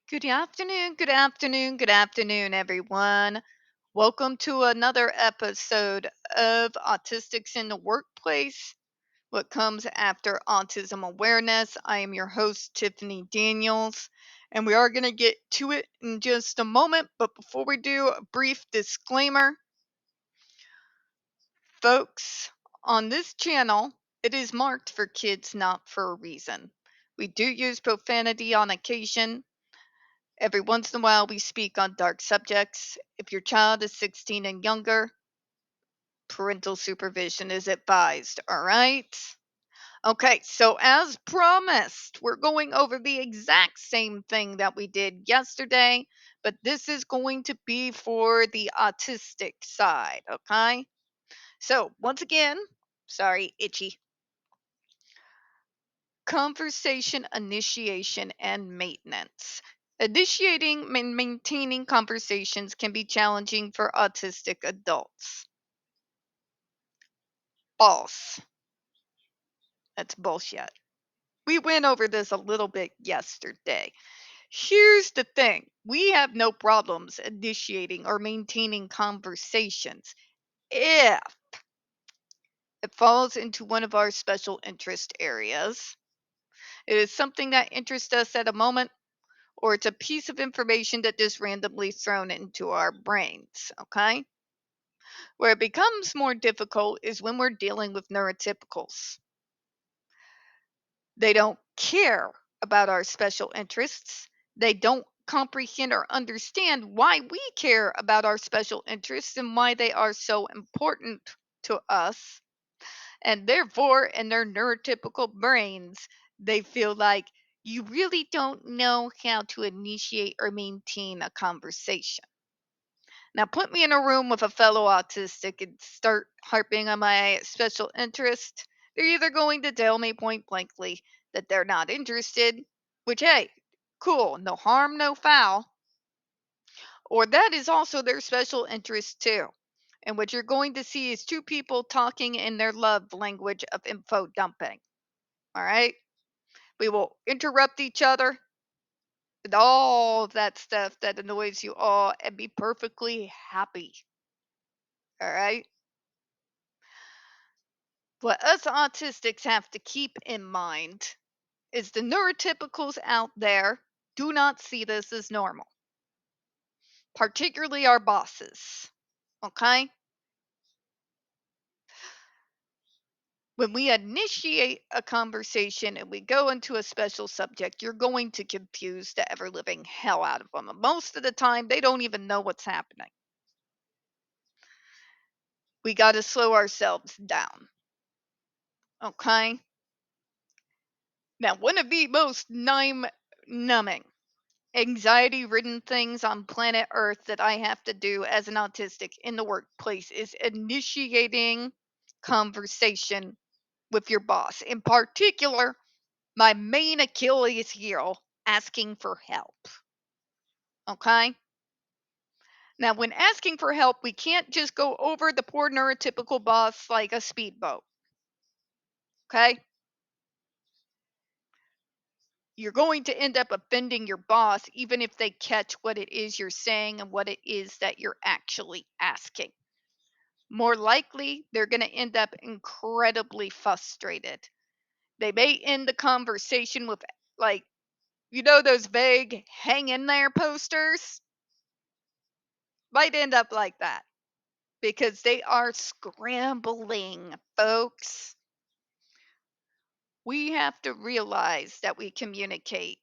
Good afternoon, good afternoon, good afternoon, everyone. Welcome to another episode of Autistics in the Workplace. What comes after autism awareness? I am your host, Tiffany Daniels, and we are going to get to it in just a moment. But before we do, a brief disclaimer. Folks, on this channel, it is marked for kids, not for a reason. We do use profanity on occasion. Every once in a while, we speak on dark subjects. If your child is 16 and younger, parental supervision is advised, all right? Okay, so as promised, we're going over the exact same thing that we did yesterday, but this is going to be for the autistic side, okay? So, once again, sorry, itchy. Conversation initiation and maintenance. Initiating and maintaining conversations can be challenging for autistic adults. False. That's bullshit. We went over this a little bit yesterday. Here's the thing, we have no problems initiating or maintaining conversations if it falls into one of our special interest areas. It is something that interests us at a moment, or it's a piece of information that is randomly thrown into our brains, okay? Where it becomes more difficult is when we're dealing with neurotypicals. They don't care about our special interests. They don't comprehend or understand why we care about our special interests and why they are so important to us. And therefore, in their neurotypical brains, they feel like you really don't know how to initiate or maintain a conversation. Now, put me in a room with a fellow autistic and start harping on my special interest. They're either going to tell me point blankly that they're not interested, which, hey, cool, no harm, no foul, or that is also their special interest too. And what you're going to see is two people talking in their love language of info dumping. All right? We will interrupt each other and all of that stuff that annoys you all and be perfectly happy. All right? What us autistics have to keep in mind is the neurotypicals out there do not see this as normal, particularly our bosses. Okay? When we initiate a conversation and we go into a special subject, you're going to confuse the ever living hell out of them. And most of the time, they don't even know what's happening. We got to slow ourselves down. Okay? Now, one of the most numbing, anxiety ridden things on planet Earth that I have to do as an autistic in the workplace is initiating conversation with your boss. In particular, my main Achilles heel, asking for help. Okay? Now, when asking for help, we can't just go over the poor neurotypical boss like a speedboat. Okay? You're going to end up offending your boss even if they catch what it is you're saying and what it is that you're actually asking. More likely, they're going to end up incredibly frustrated. They may end the conversation with, like, those vague hang in there posters? Might end up like that because they are scrambling, folks. We have to realize that we communicate,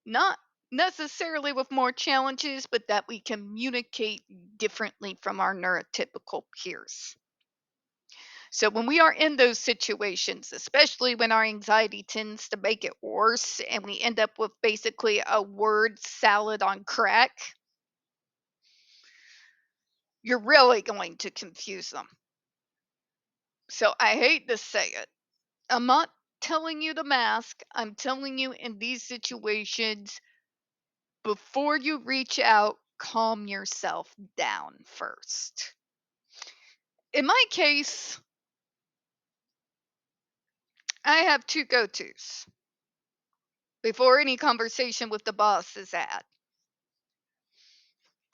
not necessarily with more challenges, but that we communicate differently from our neurotypical peers. So when we are in those situations, especially when our anxiety tends to make it worse and we end up with basically a word salad on crack, you're really going to confuse them. So I hate to say it. I'm not telling you to mask. I'm telling you in these situations, before you reach out, calm yourself down first. In my case, I have two go tos before any conversation with the boss is had.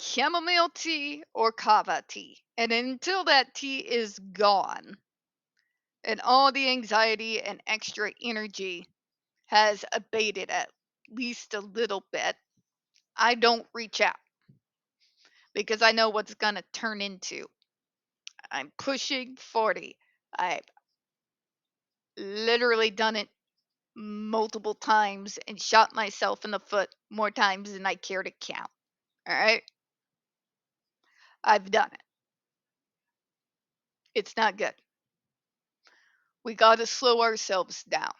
chamomile tea or kava tea. And until that tea is gone and all the anxiety and extra energy has abated at least a little bit, I don't reach out because I know what's going to turn into. I'm pushing 40. I've literally done it multiple times and shot myself in the foot more times than I care to count. All right? I've done it. It's not good. We got to slow ourselves down.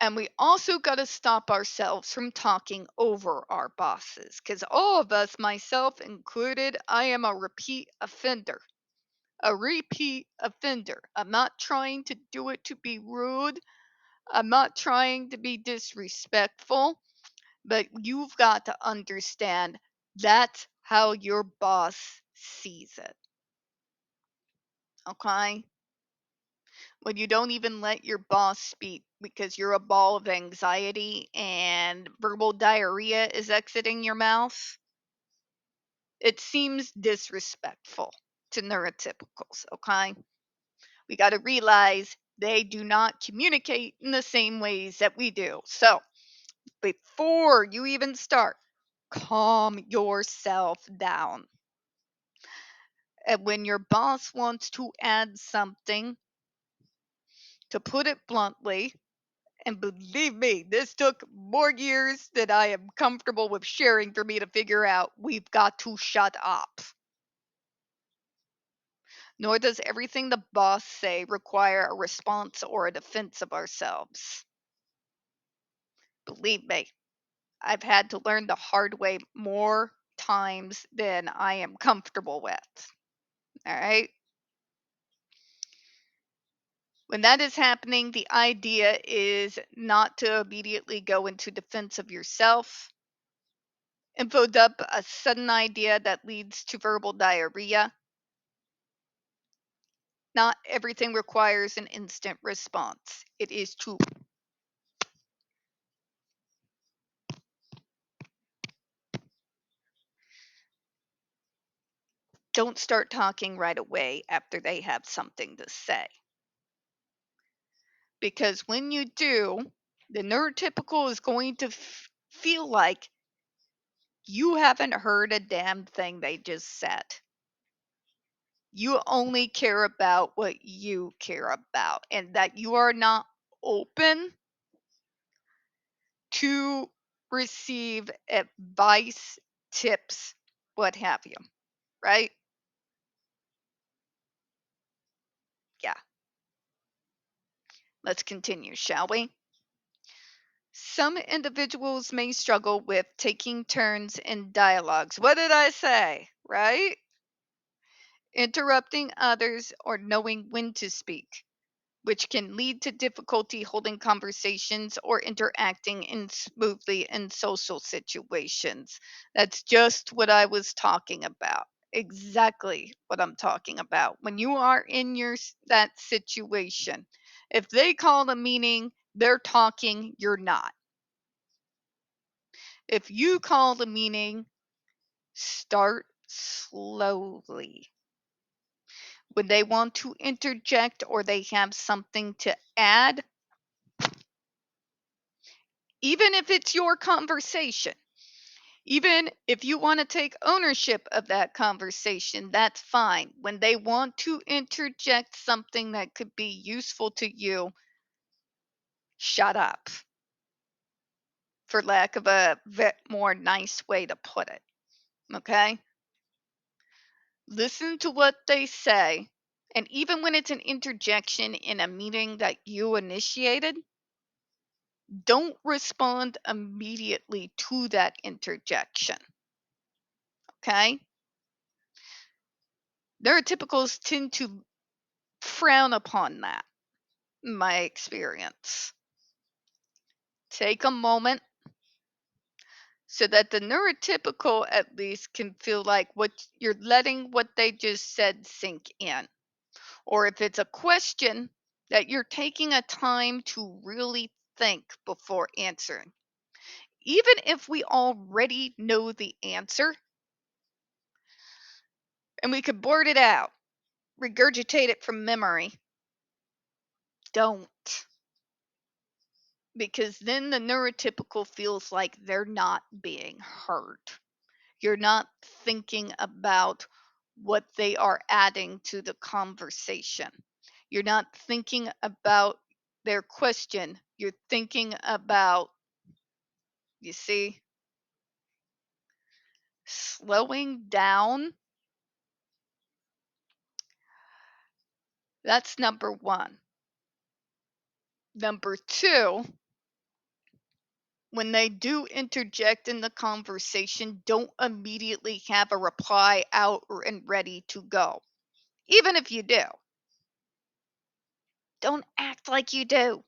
And we also got to stop ourselves from talking over our bosses because all of us, myself included, I am a repeat offender. A repeat offender. I'm not trying to do it to be rude. I'm not trying to be disrespectful, but you've got to understand that's how your boss sees it. Okay? When you don't even let your boss speak because you're a ball of anxiety and verbal diarrhea is exiting your mouth, it seems disrespectful to neurotypicals. Okay? We got to realize they do not communicate in the same ways that we do. So, before you even start, calm yourself down. And when your boss wants to add something, to put it bluntly, and believe me, this took more years than I am comfortable with sharing for me to figure out, we've got to shut up. Nor does everything the boss say require a response or a defense of ourselves. Believe me, I've had to learn the hard way more times than I am comfortable with. All right? When that is happening, the idea is not to immediately go into defense of yourself. Info dump a sudden idea that leads to verbal diarrhea. Not everything requires an instant response. It is to don't start talking right away after they have something to say. Because when you do, the neurotypical is going to feel like you haven't heard a damn thing they just said. You only care about what you care about, and that you are not open to receive advice, tips, what have you, right? Yeah. Let's continue, shall we? Some individuals may struggle with taking turns in dialogues. What did I say? Right? Interrupting others or knowing when to speak, which can lead to difficulty holding conversations or interacting smoothly in social situations. That's just what I was talking about. Exactly what I'm talking about. When you are in that situation, if they call a meeting, they're talking, you're not. If you call the meeting, start slowly. When they want to interject or they have something to add, even if it's your conversation, even if you want to take ownership of that conversation, that's fine. When they want to interject something that could be useful to you, shut up, for lack of a more nice way to put it. Okay? Listen to what they say. And even when it's an interjection in a meeting that you initiated, don't respond immediately to that interjection. Okay? Neurotypicals tend to frown upon that, in my experience. Take a moment so that the neurotypical at least can feel like what you're letting what they just said sink in. Or if it's a question, that you're taking a time to really think before answering. even if we already know the answer and we could blurt it out, regurgitate it from memory, don't. Because then the neurotypical feels like they're not being heard. You're not thinking about what they are adding to the conversation. You're not thinking about their question. You're thinking about, you see, slowing down. That's number one. Number two, when they do interject in the conversation, don't immediately have a reply out and ready to go. Even if you do, don't act like you do.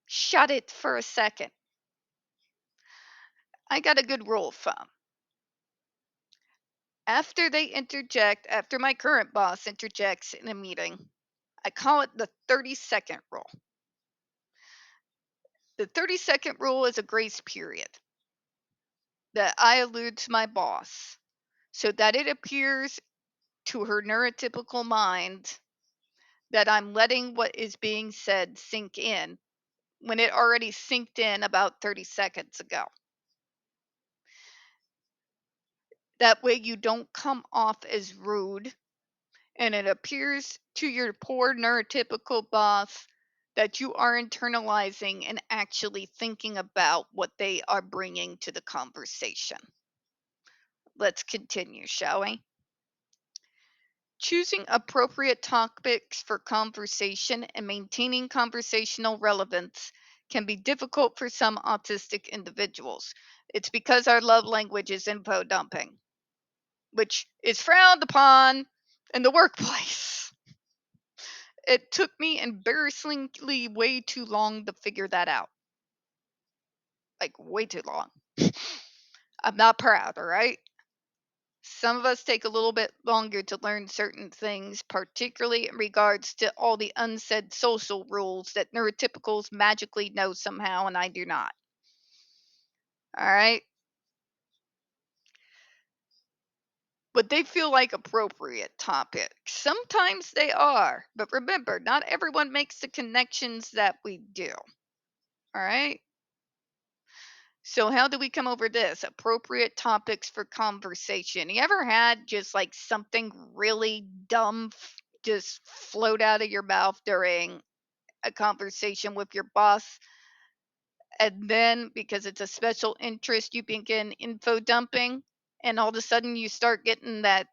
Shut it for a second. I got a good rule of thumb. After they interject, after my current boss interjects in a meeting, I call it the 30-second rule. The 30-second rule is a grace period that I allude to my boss so that it appears to her neurotypical mind that I'm letting what is being said sink in when it already sinked in about 30 seconds ago. That way you don't come off as rude and it appears to your poor neurotypical boss that you are internalizing and actually thinking about what they are bringing to the conversation. Let's continue, shall we? Choosing appropriate topics for conversation and maintaining conversational relevance can be difficult for some autistic individuals. It's because our love language is info dumping, which is frowned upon in the workplace. It took me embarrassingly way too long to figure that out. Like, way too long. I'm not proud, all right? Some of us take a little bit longer to learn certain things, particularly in regards to all the unsaid social rules that neurotypicals magically know somehow, and I do not. All right? But they feel like appropriate topics. Sometimes they are, but remember, not everyone makes the connections that we do. All right? So, how do we come over this? Appropriate topics for conversation. You ever had just like something really dumb just float out of your mouth during a conversation with your boss? And then, because it's a special interest, you begin info dumping. And all of a sudden, you start getting that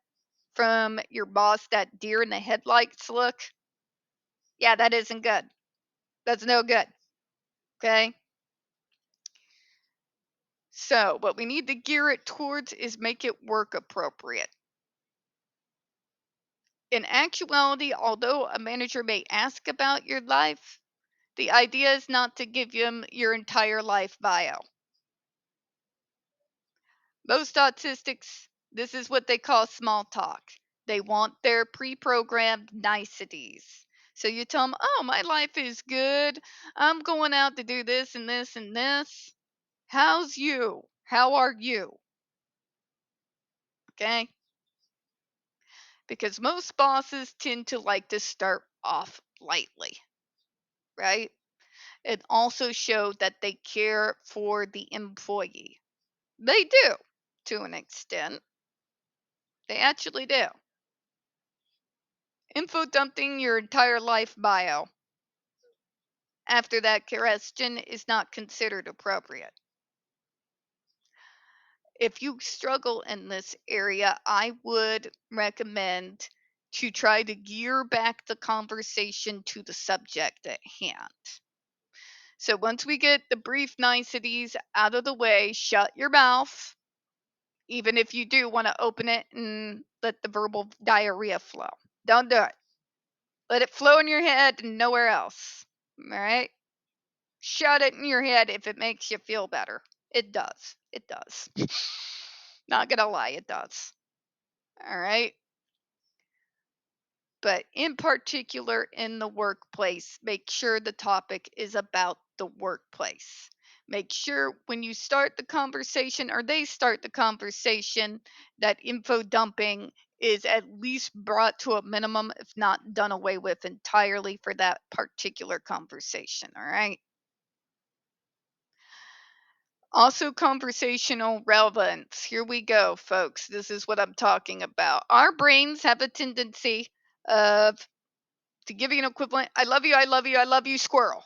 from your boss, that deer in the headlights look. Yeah, that isn't good. That's no good. Okay. So, what we need to gear it towards is make it work appropriate. In actuality, although a manager may ask about your life, the idea is not to give them your entire life bio. Most autistics, this is what they call small talk. They want their pre programmed niceties. So you tell them, oh, my life is good. I'm going out to do this and this and this. How's you? How are you? Okay? Because most bosses tend to like to start off lightly, right? It also showed that they care for the employee. They do, to an extent. They actually do. Info dumping your entire life bio after that question is not considered appropriate. If you struggle in this area, I would recommend to try to gear back the conversation to the subject at hand. So once we get the brief niceties out of the way, shut your mouth, even if you do want to open it and let the verbal diarrhea flow. Don't do it. Let it flow in your head and nowhere else. All right? Shut it in your head if it makes you feel better. It does. It does. Not gonna lie, it does. All right? But in particular in the workplace, make sure the topic is about the workplace. Make sure when you start the conversation or they start the conversation that info dumping is at least brought to a minimum, if not done away with entirely for that particular conversation. All right. Also, conversational relevance. Here we go, folks. This is what I'm talking about. Our brains have a tendency of, to give you an equivalent, I love you, I love you, I love you, squirrel.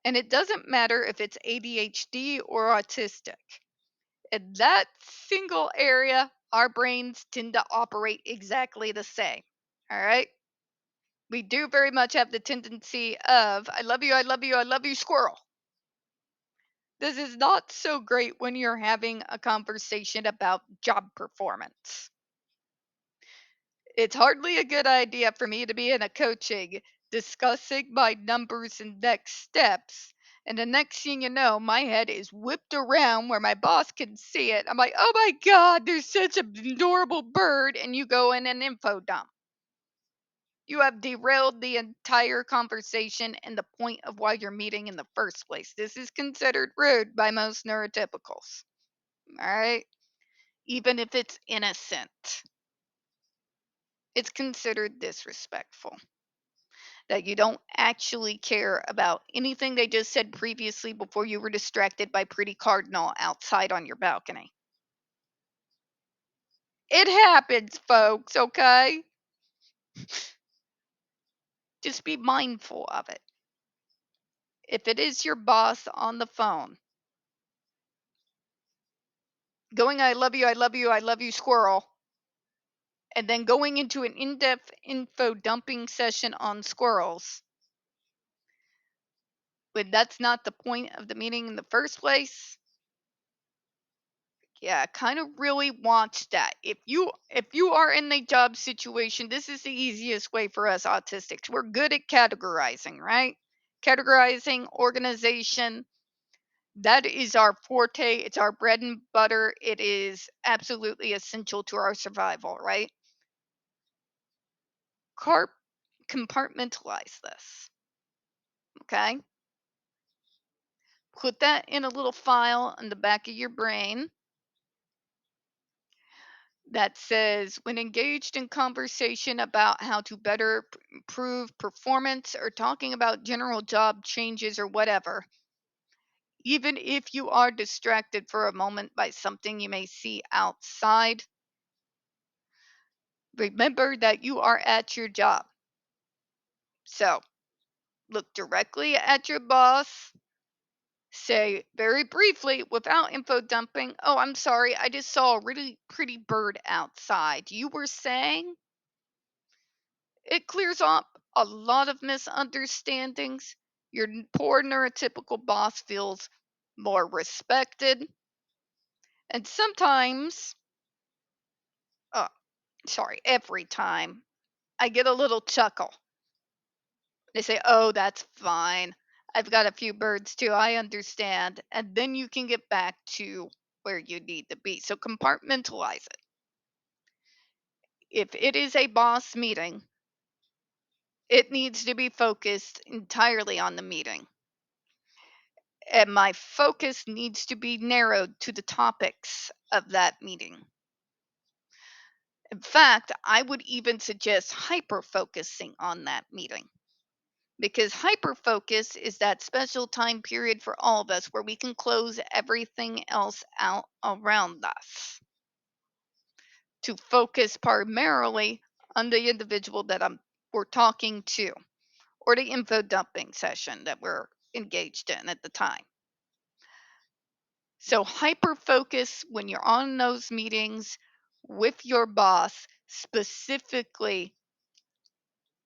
And it doesn't matter if it's ADHD or autistic. In that single area, our brains tend to operate exactly the same. All right. We do very much have the tendency of, I love you, I love you, I love you, squirrel. This is not so great when you're having a conversation about job performance. It's hardly a good idea for me to be in a coaching discussing my numbers and next steps. And the next thing you know, my head is whipped around where my boss can see it. I'm like, oh my God, there's such an adorable bird. And you go in an info dump. You have derailed the entire conversation and the point of why you're meeting in the first place. This is considered rude by most neurotypicals. All right. Even if it's innocent, it's considered disrespectful. That you don't actually care about anything they just said previously before you were distracted by Pretty Cardinal outside on your balcony. It happens, folks, okay? Just be mindful of it. If it is your boss on the phone, going, I love you, I love you, I love you, squirrel, and then going into an in depth info dumping session on squirrels, when that's not the point of the meeting in the first place, yeah, kind of really watch that. If you are in a job situation, this is the easiest way for us autistics. We're good at categorizing, right? Categorizing, organization, that is our forte. It's our bread and butter. It is absolutely essential to our survival, right? Carp Compartmentalize this. Okay? Put that in a little file on the back of your brain that says, when engaged in conversation about how to better improve performance or talking about general job changes or whatever, even if you are distracted for a moment by something you may see outside, remember that you are at your job. So look directly at your boss. Say very briefly, without info dumping, oh, I'm sorry, I just saw a really pretty bird outside. You were saying? It clears up a lot of misunderstandings. Your poor neurotypical boss feels more respected. And sometimes, uh, every time, I get a little chuckle. They say, oh, that's fine. I've got a few birds too. I understand. And then you can get back to where you need to be. So compartmentalize it. If it is a boss meeting, it needs to be focused entirely on the meeting. And my focus needs to be narrowed to the topics of that meeting. In fact, I would even suggest hyper focusing on that meeting, because hyper focus is that special time period for all of us where we can close everything else out around us to focus primarily on the individual that we're talking to, or the info dumping session that we're engaged in at the time. So hyper focus when you're on those meetings with your boss, specifically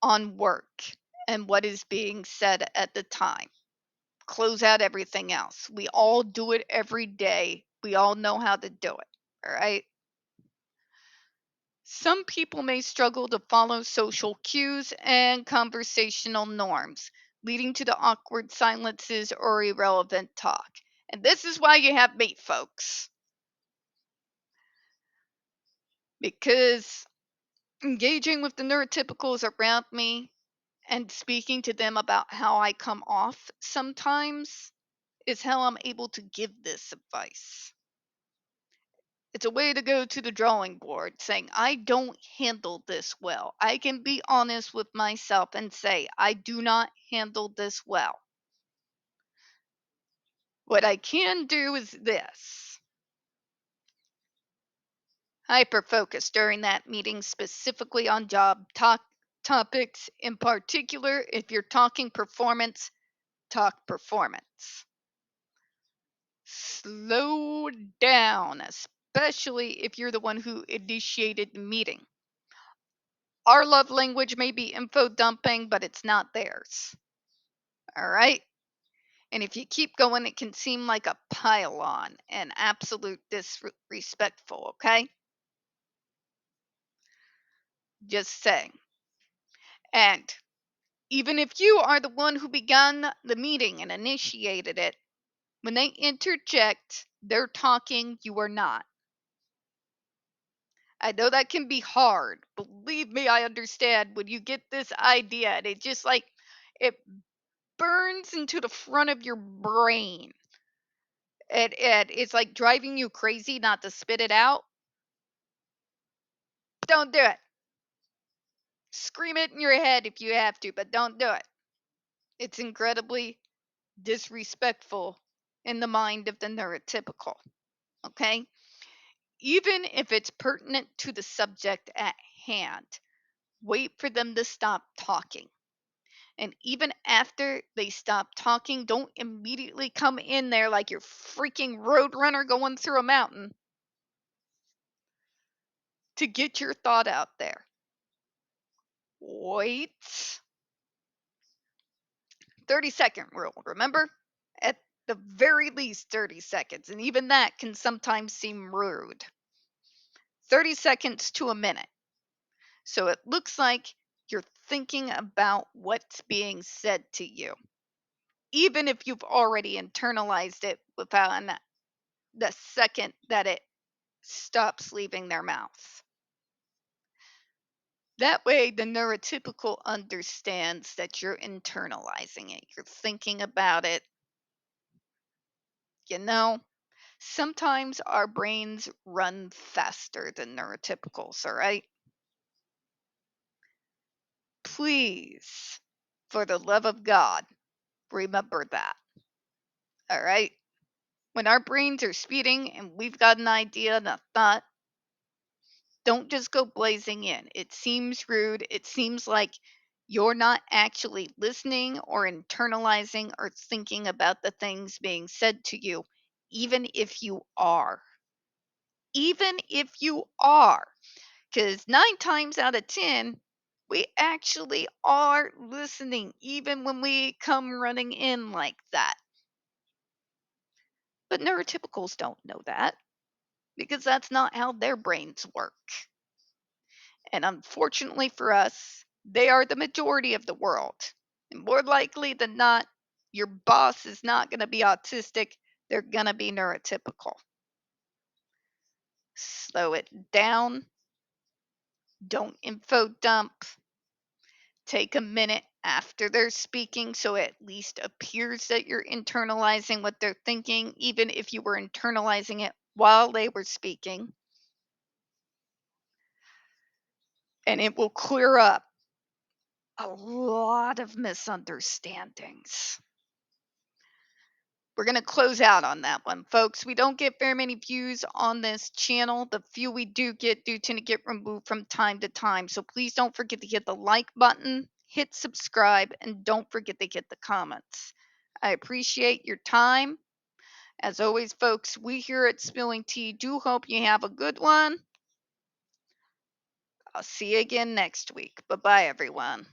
on work and what is being said at the time. Close out everything else. We all do it every day. We all know how to do it. All right. Some people may struggle to follow social cues and conversational norms, leading to the awkward silences or irrelevant talk. And this is why you have me, folks. Because engaging with the neurotypicals around me and speaking to them about how I come off sometimes, is how I'm able to give this advice. It's a way to go to the drawing board saying, I don't handle this well. I can be honest with myself and say, I do not handle this well. What I can do is this: hyper focus during that meeting, specifically on job topics. In particular, if you're talking performance, talk performance. Slow down, especially if you're the one who initiated the meeting. Our love language may be info dumping, but it's not theirs. All right? And if you keep going, it can seem like a pile on and absolute disrespectful, okay? Just saying. And even if you are the one who began the meeting and initiated it, when they interject, they're talking, you are not. I know that can be hard. Believe me, I understand when you get this idea and it just like it burns into the front of your brain. And it's like driving you crazy not to spit it out. Don't do it. Scream it in your head if you have to, but don't do it. It's incredibly disrespectful in the mind of the neurotypical. Okay? Even if it's pertinent to the subject at hand, wait for them to stop talking. And even after they stop talking, don't immediately come in there like you're freaking roadrunner going through a mountain to get your thought out there. Wait. 30-second rule, remember? At the very least 30 seconds, and even that can sometimes seem rude. 30 seconds to a minute. So it looks like you're thinking about what's being said to you, even if you've already internalized it within the second that it stops leaving their mouth. That way, the neurotypical understands that you're internalizing it, you're thinking about it. You know, sometimes our brains run faster than neurotypicals, all right? Please, for the love of God, remember that, all right? When our brains are speeding and we've got an idea and a thought, don't just go blazing in. It seems rude. It seems like you're not actually listening or internalizing or thinking about the things being said to you, even if you are. Even if you are. Because 9 times out of 10, we actually are listening, even when we come running in like that. But neurotypicals don't know that because that's not how their brains work. And unfortunately for us, they are the majority of the world. And more likely than not, your boss is not going to be autistic, they're going to be neurotypical. Slow it down. Don't info dump. Take a minute after they're speaking so it at least appears that you're internalizing what they're thinking, even if you were internalizing it while they were speaking. And it will clear up a lot of misunderstandings. We're going to close out on that one, folks. We don't get very many views on this channel. The few we do get do tend to get removed from time to time. So please don't forget to hit the like button, hit subscribe, and don't forget to hit the comments. I appreciate your time. As always, folks, we here at Spilling Tea do hope you have a good one. I'll see you again next week. Bye-bye, everyone.